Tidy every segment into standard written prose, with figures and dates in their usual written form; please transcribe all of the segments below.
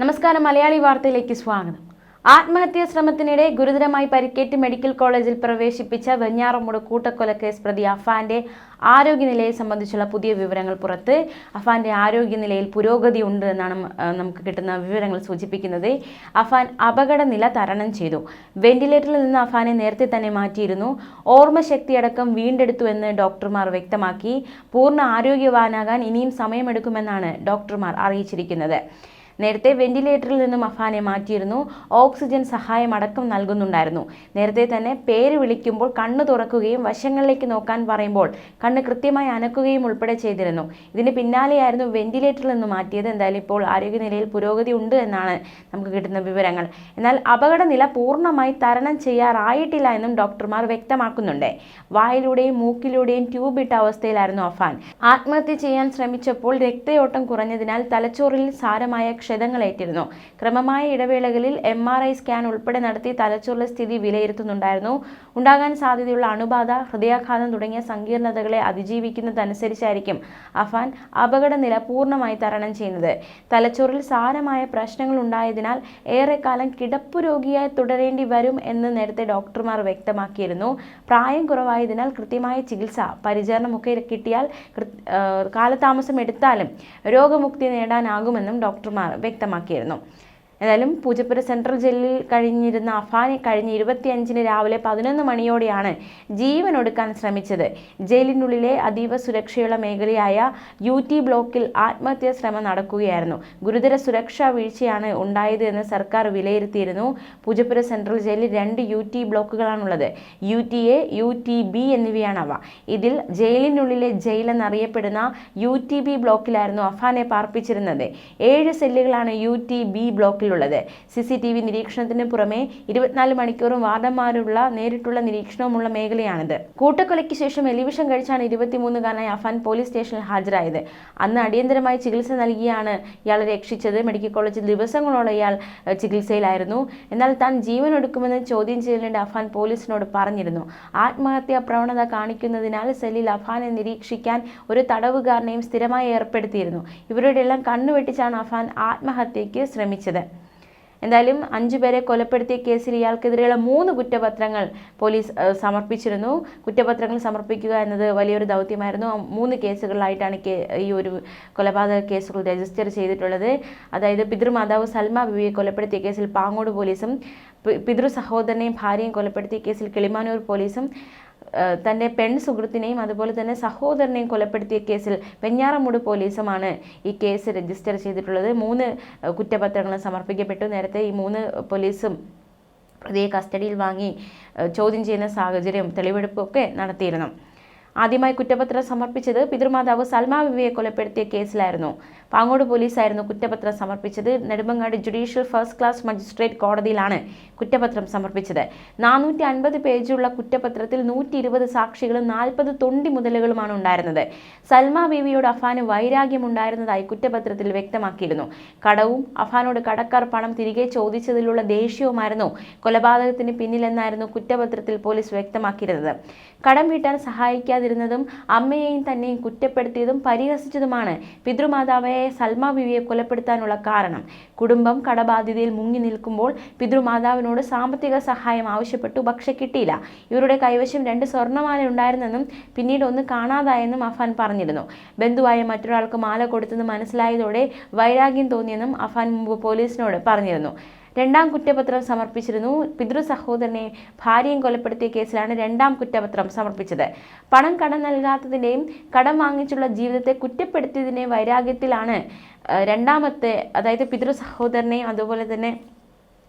നമസ്കാരം. മലയാളി വാർത്തയിലേക്ക് സ്വാഗതം. ആത്മഹത്യാ ശ്രമത്തിനിടെ ഗുരുതരമായി പരിക്കേറ്റ് മെഡിക്കൽ കോളേജിൽ പ്രവേശിപ്പിച്ച വെഞ്ഞാറമൂട് കൂട്ടക്കൊലക്കേസ് പ്രതി അഫാന്റെ ആരോഗ്യനിലയെ സംബന്ധിച്ചുള്ള പുതിയ വിവരങ്ങൾ പുറത്ത്. അഫാന്റെ ആരോഗ്യനിലയിൽ പുരോഗതി ഉണ്ട് എന്നാണ് നമുക്ക് കിട്ടുന്ന വിവരങ്ങൾ സൂചിപ്പിക്കുന്നത്. അഫാൻ അപകടനില തരണം ചെയ്തു. വെന്റിലേറ്ററിൽ നിന്ന് അഫാനെ നേരത്തെ തന്നെ മാറ്റിയിരുന്നു. ഓർമ്മശക്തിയടക്കം വീണ്ടെടുത്തുവെന്ന് ഡോക്ടർമാർ വ്യക്തമാക്കി. പൂർണ്ണ ആരോഗ്യവാനാകാൻ ഇനിയും സമയമെടുക്കുമെന്നാണ് ഡോക്ടർമാർ അറിയിച്ചിരിക്കുന്നത്. നേരത്തെ വെന്റിലേറ്ററിൽ നിന്നും അഫാനെ മാറ്റിയിരുന്നു. ഓക്സിജൻ സഹായം അടക്കം നൽകുന്നുണ്ടായിരുന്നു. നേരത്തെ തന്നെ പേര് വിളിക്കുമ്പോൾ കണ്ണ് തുറക്കുകയും വശങ്ങളിലേക്ക് നോക്കാൻ പറയുമ്പോൾ കണ്ണ് കൃത്യമായി അനക്കുകയും ഉൾപ്പെടെ ചെയ്തിരുന്നു. ഇതിന് പിന്നാലെയായിരുന്നു വെന്റിലേറ്ററിൽ നിന്ന് മാറ്റിയത്. എന്തായാലും ഇപ്പോൾ ആരോഗ്യനിലയിൽ പുരോഗതി ഉണ്ട് എന്നാണ് നമുക്ക് കിട്ടുന്ന വിവരങ്ങൾ. എന്നാൽ അപകടനില പൂർണ്ണമായി തരണം ചെയ്യാറായിട്ടില്ല എന്നും ഡോക്ടർമാർ വ്യക്തമാക്കുന്നുണ്ട്. വായിലൂടെയും മൂക്കിലൂടെയും ട്യൂബ് ഇട്ട അവസ്ഥയിലായിരുന്നു അഫാൻ. ആത്മഹത്യ ചെയ്യാൻ ശ്രമിച്ചപ്പോൾ രക്തയോട്ടം കുറഞ്ഞതിനാൽ തലച്ചോറിൽ സാരമായ ക്ഷതങ്ങളേറ്റിരുന്നു. ക്രമമായ ഇടവേളകളിൽ MRI സ്കാൻ ഉൾപ്പെടെ നടത്തി തലച്ചോറിലെ സ്ഥിതി വിലയിരുത്തുന്നുണ്ടായിരുന്നു. ഉണ്ടാകാൻ സാധ്യതയുള്ള അണുബാധ, ഹൃദയാഘാതം തുടങ്ങിയ സങ്കീർണതകളെ അതിജീവിക്കുന്നതനുസരിച്ചായിരിക്കും അഫാൻ അപകടനില പൂർണ്ണമായി തരണം ചെയ്യുന്നത്. തലച്ചോറിൽ സാരമായ പ്രശ്നങ്ങൾ ഉണ്ടായതിനാൽ ഏറെക്കാലം കിടപ്പു രോഗിയായി തുടരേണ്ടി വരും എന്ന് നേരത്തെ ഡോക്ടർമാർ വ്യക്തമാക്കിയിരുന്നു. പ്രായം കുറവായതിനാൽ കൃത്യമായ ചികിത്സ, പരിചരണമൊക്കെ കിട്ടിയാൽ കാലതാമസം എടുത്താലും രോഗമുക്തി നേടാനാകുമെന്നും ഡോക്ടർമാർ വ്യക്തമാക്കിയിരുന്നു. ഏതായാലും പൂജപ്പുര സെൻട്രൽ ജയിലിൽ കഴിഞ്ഞിരുന്ന അഫാനെ കഴിഞ്ഞ 25-ന് രാവിലെ 11 മണിയോടെയാണ് ജീവനൊടുക്കാൻ ശ്രമിച്ചത്. ജയിലിനുള്ളിലെ അതീവ സുരക്ഷയുള്ള മേഖലയായ UT ബ്ലോക്കിൽ ആത്മഹത്യാ ശ്രമം നടക്കുകയായിരുന്നു. ഗുരുതര സുരക്ഷാ വീഴ്ചയാണ് ഉണ്ടായത് എന്ന് സർക്കാർ വിലയിരുത്തിയിരുന്നു. പൂജപ്പുര സെൻട്രൽ ജയിലിൽ 2 UT ബ്ലോക്കുകളാണുള്ളത്. UTA, UTB എന്നിവയാണവ. ഇതിൽ ജയിലിനുള്ളിലെ ജയിൽ എന്നറിയപ്പെടുന്ന UTB ബ്ലോക്കിലായിരുന്നു അഫാനെ പാർപ്പിച്ചിരുന്നത്. 7 സെല്ലുകളാണ് UTB ബ്ലോക്കിൽ ഉള്ളത്. CCTV നിരീക്ഷണത്തിന് പുറമെ 24 മണിക്കൂറും വാർഡന്മാരുള്ള നേരിട്ടുള്ള നിരീക്ഷണവുമുള്ള മേഖലയാണിത്. കൂട്ടക്കൊലയ്ക്ക് ശേഷം എലിവിഷം കഴിച്ചാണ് 23-കാരനായ അഫാൻ പോലീസ് സ്റ്റേഷനിൽ ഹാജരായത്. അന്ന് അടിയന്തരമായി ചികിത്സ നൽകിയാണ് ഇയാളെ രക്ഷിച്ചത്. മെഡിക്കൽ കോളേജിൽ ദിവസങ്ങളോളം ഇയാൾ ചികിത്സയിലായിരുന്നു. എന്നാൽ താൻ ജീവനൊടുക്കുമെന്ന് ചോദ്യം ചെയ്യലിനിടെ അഫാൻ പോലീസിനോട് പറഞ്ഞിരുന്നു. ആത്മഹത്യാ പ്രവണത കാണിക്കുന്നതിനാൽ സെല്ലിൽ അഫാനെ നിരീക്ഷിക്കാൻ ഒരു തടവുകാരനെയും സ്ഥിരമായി ഏർപ്പെടുത്തിയിരുന്നു. ഇവരുടെ എല്ലാം കണ്ണുവെട്ടിച്ചാണ് അഫാൻ ആത്മഹത്യയ്ക്ക് ശ്രമിച്ചത്. എന്തായാലും 5 പേരെ കൊലപ്പെടുത്തിയ കേസിൽ ഇയാൾക്കെതിരെയുള്ള 3 കുറ്റപത്രങ്ങൾ പോലീസ് സമർപ്പിച്ചിരുന്നു. കുറ്റപത്രങ്ങൾ സമർപ്പിക്കുക എന്നത് വലിയൊരു ദൗത്യമായിരുന്നു. 3 കേസുകളിലായിട്ടാണ് ഈ ഒരു കൊലപാതക കേസുകൾ രജിസ്റ്റർ ചെയ്തിട്ടുള്ളത്. അതായത് പിതൃമാതാവ് സൽമ ബീവിയെ കൊലപ്പെടുത്തിയ കേസിൽ പാങ്ങോട് പോലീസും, പിതൃ സഹോദരനെയും ഭാര്യയും കൊലപ്പെടുത്തിയ കേസിൽ കിളിമാനൂർ പോലീസും, തൻ്റെ പെൺ സുഹൃത്തിനെയും അതുപോലെ തന്നെ സഹോദരനെയും കൊലപ്പെടുത്തിയ കേസിൽ വെഞ്ഞാറമൂട് പോലീസുമാണ് ഈ കേസ് രജിസ്റ്റർ ചെയ്തിട്ടുള്ളത്. 3 കുറ്റപത്രങ്ങളും സമർപ്പിക്കപ്പെട്ടു. നേരത്തെ ഈ 3 പോലീസും പ്രതിയെ കസ്റ്റഡിയിൽ വാങ്ങി ചോദ്യം ചെയ്യുന്ന സാഹചര്യം, തെളിവെടുപ്പൊക്കെ നടത്തിയിരുന്നു. ആദ്യമായി കുറ്റപത്രം സമർപ്പിച്ചത് പിതൃമാതാവ് സൽമ ബീവിയെ കൊലപ്പെടുത്തിയ കേസിലായിരുന്നു. പാങ്ങോട് പോലീസായിരുന്നു കുറ്റപത്രം സമർപ്പിച്ചത്. Nedumangad judicial first class magistrate കോടതിയിലാണ് കുറ്റപത്രം സമർപ്പിച്ചത്. 450 പേജുള്ള കുറ്റപത്രത്തിൽ 120 സാക്ഷികളും 40 തൊണ്ടി മുതലുകളുമാണ് ഉണ്ടായിരുന്നത്. സൽമ ബീവിയോട് അഫാന് വൈരാഗ്യമുണ്ടായിരുന്നതായി കുറ്റപത്രത്തിൽ വ്യക്തമാക്കിയിരുന്നു. കടവും അഫാനോട് കടക്കാർ പണം തിരികെ ചോദിച്ചതിലുള്ള ദേഷ്യവുമായിരുന്നു കൊലപാതകത്തിന് പിന്നിലെന്നായിരുന്നു കുറ്റപത്രത്തിൽ പോലീസ് വ്യക്തമാക്കിയിരുന്നത്. കടം വീട്ടാൻ സഹായിക്കാതിരുന്നതും അമ്മയെയും തന്നെയും കുറ്റപ്പെടുത്തിയതും പരിഹസിച്ചതുമാണ് പിതൃമാതാവായ സൽമ ബീവിയെ കൊലപ്പെടുത്താനുള്ള കാരണം. കുടുംബം കടബാധ്യതയിൽ മുങ്ങി നിൽക്കുമ്പോൾ പിതൃമാതാവിനോട് സാമ്പത്തിക സഹായം ആവശ്യപ്പെട്ടു. പക്ഷെ കിട്ടിയില്ല. ഇവരുടെ കൈവശം 2 സ്വർണ്ണമാല ഉണ്ടായിരുന്നെന്നും പിന്നീട് ഒന്ന് കാണാതായെന്നും അഫാൻ പറഞ്ഞിരുന്നു. ബന്ധുവായ മറ്റൊരാൾക്ക് മാല കൊടുത്തെന്ന് മനസ്സിലായതോടെ വൈരാഗ്യം തോന്നിയെന്നും അഫാൻ മുമ്പ് പോലീസിനോട് പറഞ്ഞിരുന്നു. 2ാം കുറ്റപത്രം സമർപ്പിച്ചിരുന്നു. പിതൃ സഹോദരനെ ഭാര്യയും കൊലപ്പെടുത്തിയ കേസിലാണ് 2ാം കുറ്റപത്രം സമർപ്പിച്ചത്. കടം നൽകാത്തതിൻ്റെയും കടം വാങ്ങിച്ചുള്ള ജീവിതത്തെ കുറ്റപ്പെടുത്തിയതിൻ്റെയും വൈരാഗ്യത്തിലാണ് 2ാമത്തെ, അതായത് പിതൃ സഹോദരനെയും അതുപോലെ തന്നെ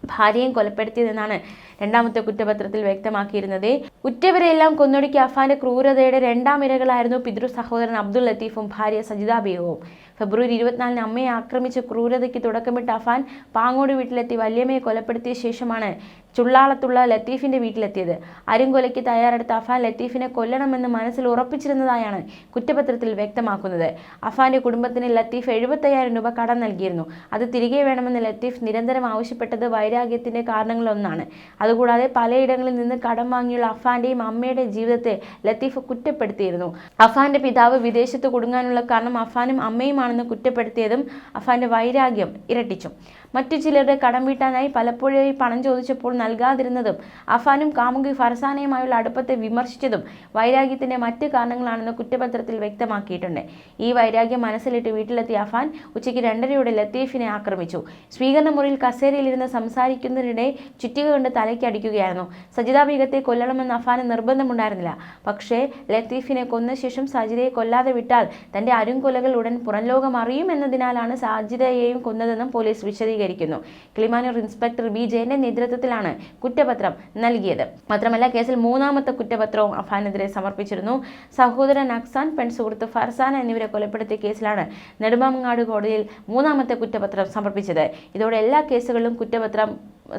ഭാര്യയും കൊലപ്പെടുത്തിയതെന്നാണ് 2ാമത്തെ കുറ്റപത്രത്തിൽ വ്യക്തമാക്കിയിരുന്നത്. ഉറ്റവരെയെല്ലാം കൊന്നൊടുക്കിയ അഫാന്റെ ക്രൂരതയുടെ 2ാം ഇരകളായിരുന്നു പിതൃ സഹോദരൻ അബ്ദുൽ ലത്തീഫും ഭാര്യ സജിദ ബീഗവും. ഫെബ്രുവരി 24-ന് അമ്മയെ ആക്രമിച്ച ക്രൂരതയ്ക്ക് തുടക്കമിട്ട അഫാൻ പാങ്ങോട് വീട്ടിലെത്തി വല്യമ്മയെ കൊലപ്പെടുത്തിയ ശേഷമാണ് ചുള്ളാളത്തുള്ള ലത്തീഫിന്റെ വീട്ടിലെത്തിയത്. അരുംകൊലയ്ക്ക് തയ്യാറെടുത്ത അഫാൻ ലത്തീഫിനെ കൊല്ലണമെന്ന് മനസ്സിൽ ഉറപ്പിച്ചിരുന്നതായാണ് കുറ്റപത്രത്തിൽ വ്യക്തമാക്കുന്നത്. അഫാന്റെ കുടുംബത്തിന് ലത്തീഫ് 75,000 രൂപ കടം നൽകിയിരുന്നു. അത് തിരികെ വേണമെന്ന് ലത്തീഫ് നിരന്തരം ആവശ്യപ്പെട്ടത് വൈരാഗ്യത്തിന്റെ കാരണങ്ങളൊന്നാണ്. അതുകൂടാതെ പലയിടങ്ങളിൽ നിന്ന് കടം വാങ്ങിയുള്ള അഫാന്റെയും അമ്മയുടെ ജീവിതത്തെ ലത്തീഫ് കുറ്റപ്പെടുത്തിയിരുന്നു. അഫാന്റെ പിതാവ് വിദേശത്ത് കുടുങ്ങാനുള്ള കാരണം അഫാനും അമ്മയും ദാരിദ്ര്യമാണെന്ന് കുറ്റപ്പെടുത്തിയതും അഫാന്റെ വൈരാഗ്യം ഇരട്ടിച്ചു. മറ്റു ചിലരുടെ കടം വീട്ടാനായി പലപ്പോഴായി പണം ചോദിച്ചപ്പോൾ നൽകാതിരുന്നതും അഫാനും കാമുകി ഫർസാനയുമായുള്ള അടുപ്പത്തെ വിമർശിച്ചതും വൈരാഗ്യത്തിന്റെ മറ്റ് കാരണങ്ങളാണെന്ന് കുറ്റപത്രത്തിൽ വ്യക്തമാക്കിയിട്ടുണ്ട്. ഈ വൈരാഗ്യം മനസ്സിലിട്ട് വീട്ടിലെത്തിയ അഫാൻ ഉച്ചയ്ക്ക് 2:30 ലത്തീഫിനെ ആക്രമിച്ചു. സ്വീകരണ മുറിയിൽ കസേരയിലിരുന്ന് സംസാരിക്കുന്നതിനിടെ ചുറ്റിക കൊണ്ട് തലയ്ക്ക് അടിക്കുകയായിരുന്നു. സജിദ ബീഗത്തെ കൊല്ലണമെന്ന് അഫാന് നിർബന്ധമുണ്ടായിരുന്നില്ല. പക്ഷേ ലത്തീഫിനെ കൊന്ന ശേഷം സജിദയെ കൊല്ലാതെ വിട്ടാൽ തന്റെ അരുംകൊലകൾ ഉടൻ പുറംലോകം അറിയുമെന്നതിനാലാണ് സജിദയെയും കൊന്നതെന്നും പോലീസ് വിശദീകരിക്കുന്നു. കിളിമാനൂർ ഇൻസ്പെക്ടർ ബി ജയന്റെ നേതൃത്വത്തിലാണ് കുറ്റപത്രം നൽകിയത്. മാത്രമല്ല, കേസിൽ 3ാമത്തെ കുറ്റപത്രവും അഫാനെതിരെ സമർപ്പിച്ചിരുന്നു. സഹോദരൻ അക്സാൻ, പെൺസുഹൃത്ത് ഫർസാന എന്നിവരെ കൊലപ്പെടുത്തിയ കേസിലാണ് നെടുമങ്ങാട് കോടതിയിൽ 3ാമത്തെ കുറ്റപത്രം സമർപ്പിച്ചത്. ഇതോടെ എല്ലാ കേസുകളിലും കുറ്റപത്രം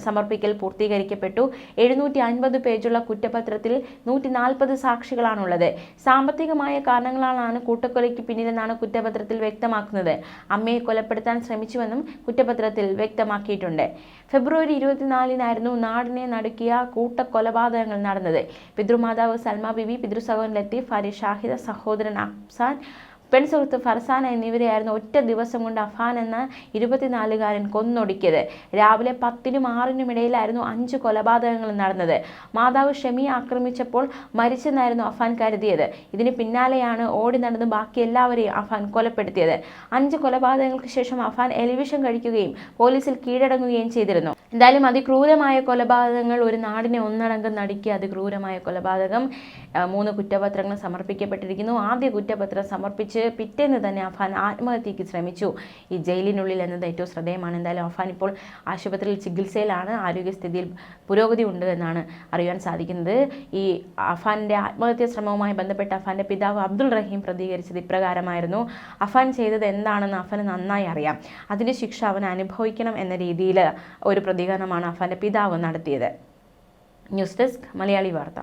സമർപ്പിക്കൽ പൂർത്തീകരിക്കപ്പെട്ടു. 750 പേജുള്ള കുറ്റപത്രത്തിൽ 140 സാക്ഷികളാണുള്ളത്. സാമ്പത്തികമായ കാരണങ്ങളാണ് കൂട്ടക്കൊലയ്ക്ക് പിന്നിലെന്നാണ് കുറ്റപത്രത്തിൽ വ്യക്തമാക്കുന്നത്. അമ്മയെ കൊലപ്പെടുത്താൻ ശ്രമിച്ചുവെന്നും കുറ്റപത്രത്തിൽ വ്യക്തമാക്കിയിട്ടുണ്ട്. ഫെബ്രുവരി 24-നായിരുന്നു നാടിനെ നടുക്കിയ കൂട്ടക്കൊലപാതകങ്ങൾ നടന്നത്. പിതൃമാതാവ് സൽമ ബിബി, പിതൃസഹോദരൻ ലത്തീഫ്, ഭാര്യ ഷാഹിദ, സഹോദരൻ അഫ്സാൻ, പെൺസുഹൃത്ത് ഫർസാന എന്നിവരെയായിരുന്നു ഒറ്റ ദിവസം കൊണ്ട് അഫാൻ എന്ന 24-കാരൻ കൊന്നൊടുക്കിയത്. രാവിലെ 10-നും 6-നും ഇടയിലായിരുന്നു 5 കൊലപാതകങ്ങൾ നടന്നത്. മാതാവ് ഷെമിയെ ആക്രമിച്ചപ്പോൾ മരിച്ചെന്നായിരുന്നു അഫാൻ കരുതിയത്. ഇതിന് പിന്നാലെയാണ് ഓടി നടന്ന് ബാക്കി എല്ലാവരെയും അഫാൻ കൊലപ്പെടുത്തിയത്. 5 കൊലപാതകങ്ങൾക്ക് ശേഷം അഫാൻ എലിവിഷൻ കഴിക്കുകയും പോലീസിൽ കീഴടങ്ങുകയും ചെയ്തിരുന്നു. എന്തായാലും അതിക്രൂരമായ കൊലപാതകങ്ങൾ, ഒരു നാടിനെ ഒന്നടങ്കം നടുക്കിയ അതിക്രൂരമായ കൊലപാതകം. 3 കുറ്റപത്രങ്ങൾ സമർപ്പിക്കപ്പെട്ടിരിക്കുന്നു. ആദ്യ കുറ്റപത്രം സമർപ്പിച്ച് പിറ്റേന്ന് തന്നെ അഫാൻ ആത്മഹത്യക്ക് ശ്രമിച്ചു. ഈ ജയിലിനുള്ളിൽ എന്നത് ഏറ്റവും ശ്രദ്ധേയമാണ്. എന്തായാലും അഫാൻ ഇപ്പോൾ ആശുപത്രിയിൽ ചികിത്സയിലാണ്. ആരോഗ്യസ്ഥിതിയിൽ പുരോഗതി ഉണ്ട് എന്നാണ് അറിയാൻ സാധിക്കുന്നത്. ഈ അഫാന്റെ ആത്മഹത്യാ ശ്രമവുമായി ബന്ധപ്പെട്ട് അഫാന്റെ പിതാവ് അബ്ദുൾ റഹീം പ്രതികരിച്ചത് ഇപ്രകാരമായിരുന്നു: അഫാൻ ചെയ്തത് എന്താണെന്ന് അഫാന് നന്നായി അറിയാം. അതിന്റെ ശിക്ഷ അവൻ അനുഭവിക്കണം എന്ന രീതിയിൽ ഒരു പ്രതികരണമാണ് അഫാന്റെ പിതാവ് നടത്തിയത്. ന്യൂസ് ഡെസ്ക് മലയാളി വാർത്ത.